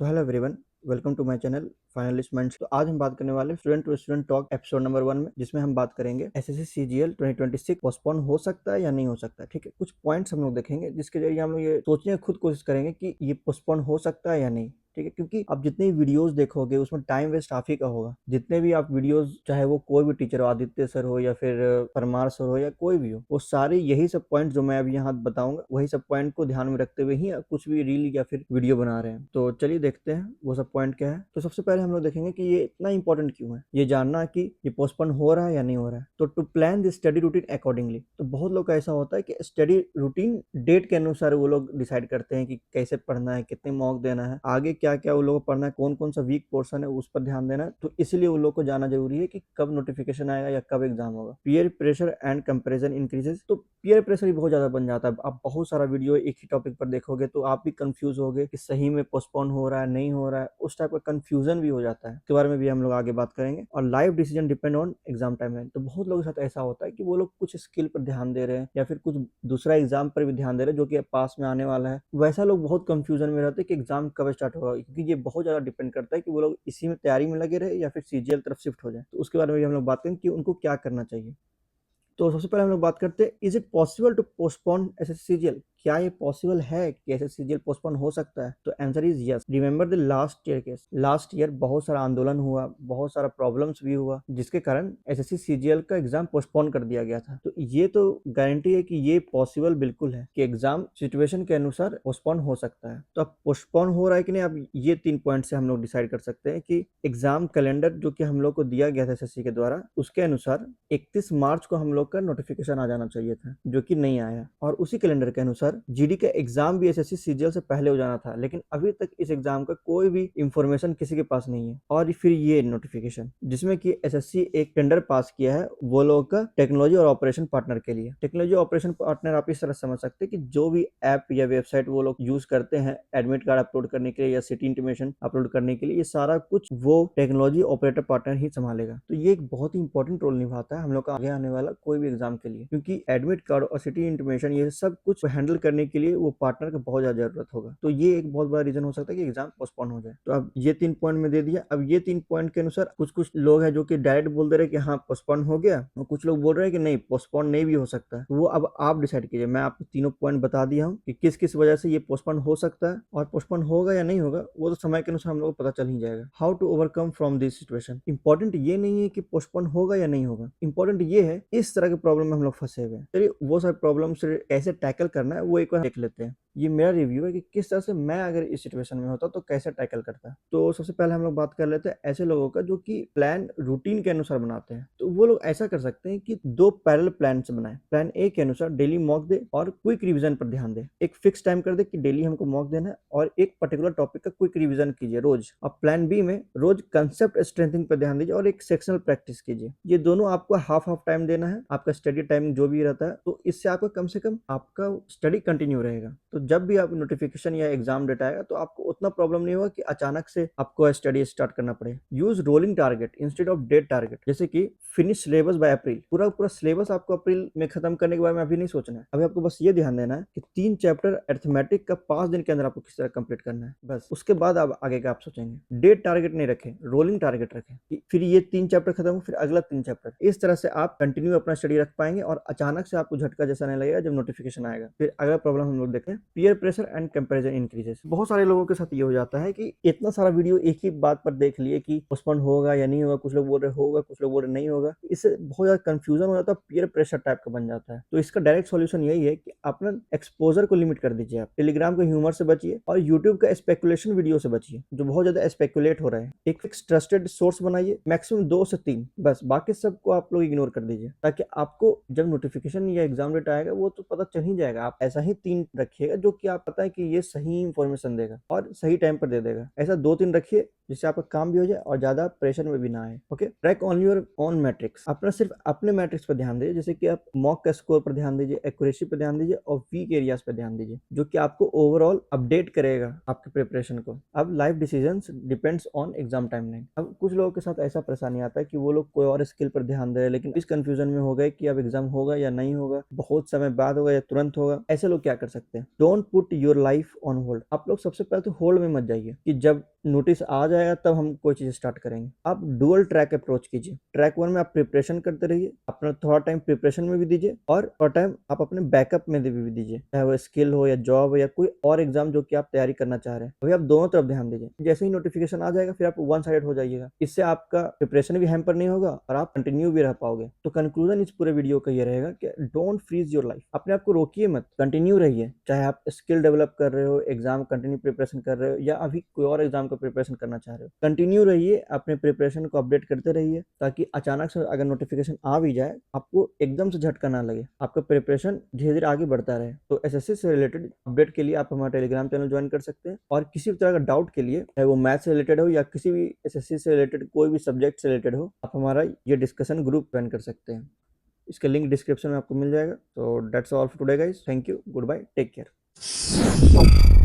So hello everyone, welcome to my channel finalist minds. तो आज हम बात करने वाले हैं student to student talk episode number 1 में, जिसमें हम बात करेंगे एसएससी सीजीएल 2026 पोस्टपोन हो सकता है या नहीं हो सकता है। ठीक है, कुछ पॉइंट्स हम लोग देखेंगे जिसके जरिए हम लोग ये सोचने की खुद कोशिश करेंगे कि ये पोस्टपोन हो सकता है या नहीं। ठीक है, क्योंकि आप जितने वीडियोस देखोगे उसमें टाइम वेस्ट आप ही का होगा। जितने भी आप वीडियोस, चाहे वो कोई भी टीचर हो, आदित्य सर हो या फिर परमार सर हो या कोई भी हो, वो सारे यही सब पॉइंट जो मैं अभी यहाँ बताऊंगा वही सब पॉइंट को ध्यान में रखते हुए ही कुछ भी रील या फिर वीडियो बना रहे हैं। तो चलिए देखते हैं वो सब पॉइंट क्या है। तो सबसे पहले हम लोग देखेंगे कि ये इतना इंपॉर्टेंट क्यों है, ये जानना कि ये पोस्टपोन हो रहा है या नहीं हो रहा है। तो to plan the study routine accordingly, तो बहुत लोग का ऐसा होता है कि स्टडी रूटीन डेट के अनुसार वो लोग डिसाइड करते हैं कि कैसे पढ़ना है, कितने मॉक देना है, आगे क्या क्या वो लोग को पढ़ना है, कौन कौन सा वीक पोर्शन है उस पर ध्यान देना है। तो इसलिए वो लोग को जाना जरूरी है कि कब नोटिफिकेशन आएगा या कब एग्जाम होगा। Peer pressure and comparison increases, तो पीयर प्रेशर भी बहुत ज्यादा बन जाता है। आप बहुत सारा वीडियो एक ही टॉपिक पर देखोगे तो आप भी कंफ्यूज होगे कि सही में पोस्टपोन हो रहा है नहीं हो रहा है, उस टाइप का कंफ्यूजन भी हो जाता है। इसके बारे में भी हम लोग आगे बात करेंगे। और life decision depend on exam timeline, तो बहुत लोगों के साथ ऐसा होता है कि वो लोग कुछ स्किल पर ध्यान दे रहे हैं या फिर कुछ दूसरा एग्जाम पर भी ध्यान दे रहे हैं जो कि पास में आने वाला है। वैसा लोग बहुत कंफ्यूजन में रहते हैं कि एग्जाम कब स्टार्ट होगा, क्योंकि ये बहुत ज्यादा डिपेंड करता है कि वो लोग इसी में तैयारी में लगे रहे या फिर सीजीएल तरफ शिफ्ट हो जाए। तो उसके बारे में भी हम लोग बात करेंगे कि उनको क्या करना चाहिए। तो सबसे पहले हम लोग बात करते हैं, is it possible to postpone SSC CGL, क्या ये पॉसिबल है कि एसएससी सीजीएल पोस्टपोन हो सकता है? तो answer is yes. Remember the last year case, last year बहुत सारा आंदोलन हुआ, बहुत सारा प्रॉब्लम्स भी हुआ, जिसके कारण एसएससी सीजीएल का एग्जाम पोस्टपोन कर दिया गया था। तो ये तो गारंटी है कि ये पॉसिबल बिल्कुल है कि एग्जाम सिचुएशन के अनुसार पोस्टपोन हो सकता है। तो अब पोस्टपोन हो रहा है कि नहीं, अब ये 3 पॉइंट से हम लोग डिसाइड कर सकते हैं कि एग्जाम कैलेंडर जो कि हम लोग को दिया गया था एसएससी के द्वारा, उसके अनुसार 31 मार्च को हम लोग का नोटिफिकेशन आ जाना चाहिए था, जो कि नहीं आया। और उसी कैलेंडर के अनुसार जीडी का एग्जाम भी एसएससी सीजीएल से पहले हो जाना था, लेकिन अभी तक इस एग्जाम का कोई भी इंफॉर्मेशन किसी के पास नहीं है। और फिर ये नोटिफिकेशन जिसमें कि एसएससी एक टेंडर पास किया है वो लोग का टेक्नोलॉजी और ऑपरेशन पार्टनर के लिए। टेक्नोलॉजी ऑपरेशन पार्टनर आप इस तरह समझ सकते हैं कि जो भी ऐप या वेबसाइट वो लोग यूज करते हैं एडमिट कार्ड अपलोड करने के लिए या सिटी इंटीमेशन अपलोड करने के लिए, ये सारा कुछ वो टेक्नोलॉजी ऑपरेटर पार्टनर ही संभालेगा। तो ये एक बहुत ही इंपॉर्टेंट रोल निभाता है हम लोग का आगे आने वाला कोई भी एग्जाम के लिए, क्योंकि एडमिट कार्ड और सिटी इंटीमेशन ये सब कुछ हैंडल करने के लिए वो पार्टनर का बहुत ज्यादा जरूरत होगा। तो ये एक बहुत बड़ा रीजन हो सकता है कि एग्जाम पोस्टपोन हो जाए। तो अब ये 3 पॉइंट में दे दिया। अब ये 3 पॉइंट के अनुसार कुछ कुछ लोग हैं जो कि डायरेक्ट बोल दे रहे हैं कि हाँ पोस्टपोन हो गया, और कुछ लोग बोल रहे हैं कि नहीं पोस्टपोन नहीं भी हो सकता है। वो अब आप डिसाइड कीजिए। मैं आपको तीनों पॉइंट बता दिया हूँ कि किस किस वजह से ये पोस्टपोन हो सकता है, और पोस्टपोन होगा या नहीं होगा वो तो समय के अनुसार हम लोग को पता चल ही जाएगा। How to overcome from this situation, important ये नहीं है कि पोस्टपोन होगा या नहीं होगा, इंपॉर्टेंट ये है इस तरह के प्रॉब्लम में हम लोग फंसे हुए हैं। चलिए वो सारे प्रॉब्लम से कैसे टैकल करना है वो एक बार देख लेते हैं। ये मेरा रिव्यू है कि किस तरह से मैं अगर इस सिचुएशन में होता तो कैसे टैकल करता। तो सबसे पहले हम लोग बात कर लेते हैं ऐसे लोगों का जो कि प्लान रूटीन के अनुसार बनाते हैं। तो वो लोग ऐसा कर सकते हैं कि 2 पैरेलल प्लान से बनाए। प्लान ए के अनुसार डेली मॉक दे और क्विक रिवीजन पर ध्यान दे। एक फिक्स टाइम कर दे कि डेली हमको मॉक देना है और एक पर्टिकुलर टॉपिक का क्विक रिवीजन कीजिए रोज। अब प्लान बी में रोज कंसेप्ट स्ट्रेंथिंग पर ध्यान दीजिए और एक सेक्शनल प्रैक्टिस कीजिए। ये दोनों आपको हाफ हाफ टाइम देना है, आपका स्टडी टाइम जो भी रहता है, तो इससे आपका कम से कम आपका स्टडी कंटिन्यू रहेगा। तो जब भी आप नोटिफिकेशन या एग्जाम डेट आएगा तो आपको उतना प्रॉब्लम नहीं होगा कि अचानक से आपको स्टडी स्टार्ट करना पड़े। Use rolling target instead of date target, जैसे कि फिनिश सिलेबस बाय अप्रैल। पूरा पूरा सिलेबस आपको अप्रैल में खत्म करने के बारे में अभी नहीं सोचना है। अभी आपको बस ये ध्यान देना है कि 3 चैप्टर अरिथमेटिक का 5 दिन के अंदर आपको किस तरह कंप्लीट करना है, बस। उसके बाद आप आगे का आप सोचेंगे। डेट टारगेट नहीं रखें, रोलिंग टारगेट रखें कि फिर ये 3 चैप्टर खत्म हो फिर अगला 3 चैप्टर। इस तरह से आप कंटिन्यू अपना स्टडी रख पाएंगे और अचानक से आपको झटका जैसा नहीं लगेगा जब नोटिफिकेशन आएगा। फिर अगला प्रॉब्लम हम लोग देखते हैं, peer pressure and comparison increases. बहुत सारे लोगों के साथ ये हो जाता है कि इतना सारा वीडियो एक ही बात पर देख लिए कि पोस्टपोन होगा या नहीं होगा, कुछ लोग बोल रहे होगा, कुछ लोग बोल रहे नहीं होगा। इससे बहुत ज्यादा कंफ्यूजन हो जाता है, पीयर प्रेशर टाइप का बन जाता है। तो इसका डायरेक्ट सॉल्यूशन यही है कि अपना एक्सपोजर को लिमिट कर दीजिए। आप टेलीग्राम के ह्यूमर से बचिए और यूट्यूब का स्पेकुलेशन वीडियो से बचिए जो बहुत ज्यादा स्पेकुलेट हो रहा है। एक फिक्स ट्रस्टेड सोर्स बनाइए, मैक्सिमम 2 से 3, बस। बाकी सबको आप लोग इग्नोर कर दीजिए ताकि आपको जब नोटिफिकेशन या एग्जाम डेट आएगा वो तो पता चल ही जाएगा। आप ऐसा ही 3 रखिएगा जो कि आप पता है कि ये सही इंफॉर्मेशन देगा और सही टाइम पर दे देगा। ऐसा 2-3 रखिए जिससे आपका काम भी हो जाए और ज़्यादा प्रेशर में भी ना आए। Okay, track on your own matrix, अपना सिर्फ अपने मैट्रिक्स पर ध्यान दीजिए, जैसे कि आप मॉक का स्कोर पर ध्यान दीजिए, एक्यूरेसी पर ध्यान दीजिए और वीक एरियाज पर ध्यान दीजिए, जो कि आपको ओवरऑल अपडेट करेगा आपके प्रिपरेशन को। अब life decisions depends on exam timeline. अब कुछ लोगों के साथ ऐसा परेशानी आता है कि वो लोग कोई और स्किल पर ध्यान दे रहे हैं, लेकिन इस कंफ्यूजन में हो गए कि अब एग्जाम होगा या नहीं होगा, बहुत समय बाद होगा या तुरंत होगा। ऐसे लोग क्या कर सकते हैं? Don't put your life on hold. आप लोग सबसे पहले तो होल्ड में मत जाइए कि जब नोटिस आ जाएगा तब हम कोई चीज स्टार्ट करेंगे। आप डुअल ट्रैक अप्रोच कीजिए। ट्रैक 1 में आप प्रिपरेशन करते रहिए, अपना थोड़ा टाइम प्रिपरेशन में भी दीजिए और थोड़ा टाइम आप अपने बैकअप में भी दीजिए, चाहे वो स्किल हो या जॉब हो या कोई और एग्जाम जो कि आप तैयारी करना चाह रहे हैं। अभी आप दोनों तरफ ध्यान दीजिए। जैसे ही नोटिफिकेशन आ जाएगा फिर आप वन साइडेड हो जाइएगा, इससे आपका प्रिपरेशन भी हैम्पर नहीं होगा और आप कंटिन्यू भी रह पाओगे। तो कंक्लूजन इस पूरे वीडियो का ये रहेगा कि डोंट फ्रीज योर लाइफ। अपने आप को रोकिए मत, कंटिन्यू रहिए, चाहे आप स्किल डेवलप कर रहे हो, एग्जाम कंटिन्यू प्रिपरेशन कर रहे हो या अभी कोई और एग्जाम का प्रिपरेशन करना चाह रहे हो। कंटिन्यू रहिए, अपने प्रिपरेशन को अपडेट करते रहिए, ताकि अचानक से अगर नोटिफिकेशन आ भी जाए आपको एकदम से झटका ना लगे, आपका प्रिपरेशन धीरे धीरे आगे बढ़ता रहे। तो एसएससी से रिलेटेड अपडेट के लिए आप हमारा टेलीग्राम चैनल ज्वाइन कर सकते हैं और किसी भी तरह का डाउट के लिए, चाहे वो मैथ से रिलेटेड हो या किसी भी एसएससी से रिलेटेड कोई भी सब्जेक्ट से रिलेटेड हो, आप हमारा ये डिस्कशन ग्रुप ज्वाइन कर सकते हैं। इसका लिंक डिस्क्रिप्शन में आपको मिल जाएगा। तो that's all for today guys, thank you, good bye, take care.